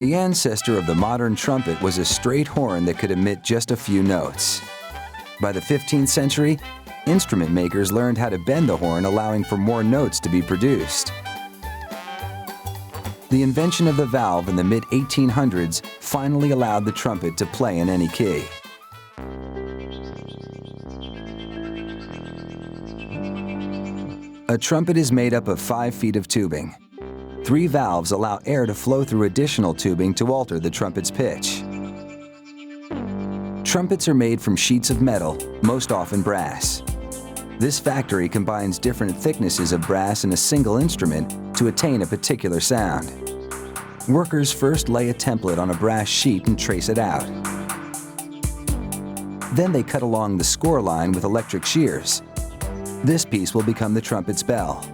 The ancestor of the modern trumpet was a straight horn that could emit just a few notes. By the 15th century, instrument makers learned how to bend the horn, allowing for more notes to be produced. The invention of the valve in the mid-1800s finally allowed the trumpet to play in any key. A trumpet is made up of 5 feet of tubing. 3 valves allow air to flow through additional tubing to alter the trumpet's pitch. Trumpets are made from sheets of metal, most often brass. This factory combines different thicknesses of brass in a single instrument to attain a particular sound. Workers first lay a template on a brass sheet and trace it out. Then they cut along the score line with electric shears. This piece will become the trumpet's bell.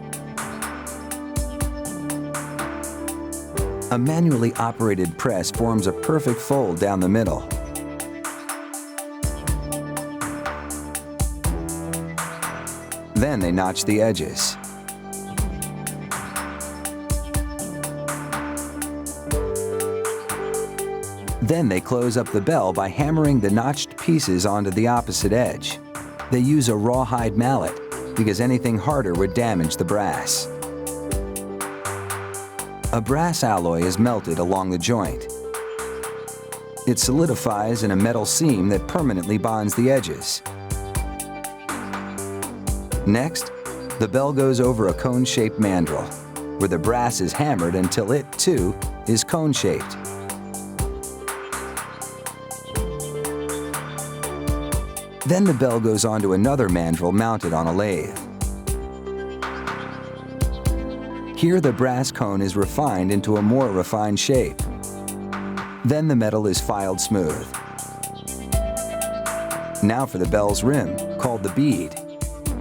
A manually operated press forms a perfect fold down the middle. Then they notch the edges. Then they close up the bell by hammering the notched pieces onto the opposite edge. They use a rawhide mallet because anything harder would damage the brass. A brass alloy is melted along the joint. It solidifies in a metal seam that permanently bonds the edges. Next, the bell goes over a cone-shaped mandrel, where the brass is hammered until it, too, is cone-shaped. Then the bell goes onto another mandrel mounted on a lathe. Here the brass cone is refined into a more refined shape. Then the metal is filed smooth. Now for the bell's rim, called the bead.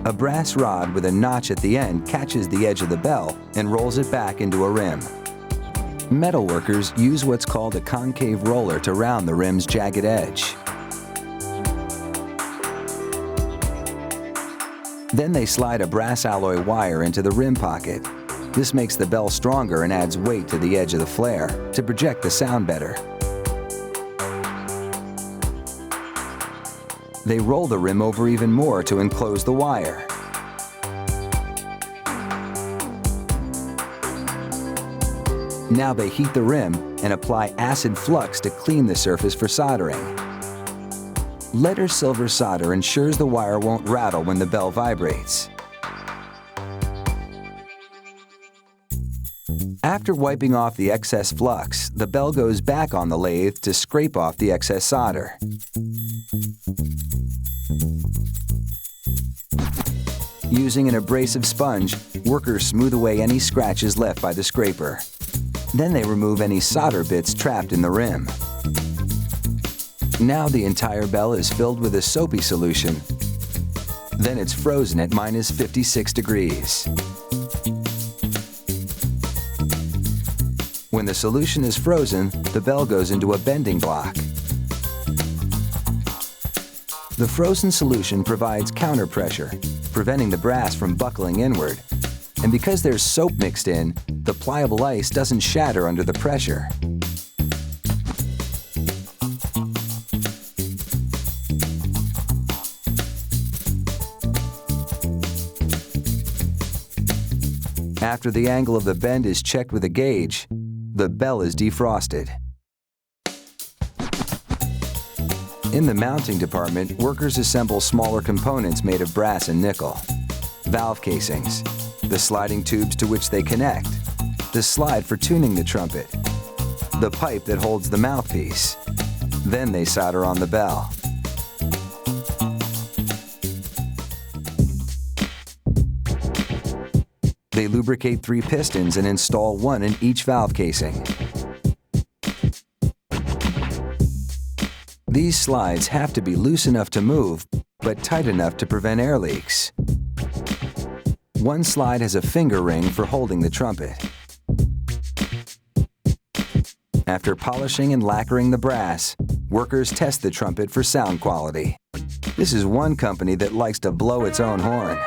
A brass rod with a notch at the end catches the edge of the bell and rolls it back into a rim. Metal workers use what's called a concave roller to round the rim's jagged edge. Then they slide a brass alloy wire into the rim pocket. This makes the bell stronger and adds weight to the edge of the flare to project the sound better. They roll the rim over even more to enclose the wire. Now they heat the rim and apply acid flux to clean the surface for soldering. Lead or silver solder ensures the wire won't rattle when the bell vibrates. After wiping off the excess flux, the bell goes back on the lathe to scrape off the excess solder. Using an abrasive sponge, workers smooth away any scratches left by the scraper. Then they remove any solder bits trapped in the rim. Now the entire bell is filled with a soapy solution. Then it's frozen at -56 degrees. When the solution is frozen, the bell goes into a bending block. The frozen solution provides counterpressure, preventing the brass from buckling inward. And because there's soap mixed in, the pliable ice doesn't shatter under the pressure. After the angle of the bend is checked with a gauge, the bell is defrosted. In the mounting department, workers assemble smaller components made of brass and nickel. Valve casings, the sliding tubes to which they connect, the slide for tuning the trumpet, the pipe that holds the mouthpiece. Then they solder on the bell. They lubricate 3 pistons and install 1 in each valve casing. These slides have to be loose enough to move, but tight enough to prevent air leaks. 1 slide has a finger ring for holding the trumpet. After polishing and lacquering the brass, workers test the trumpet for sound quality. This is one company that likes to blow its own horn.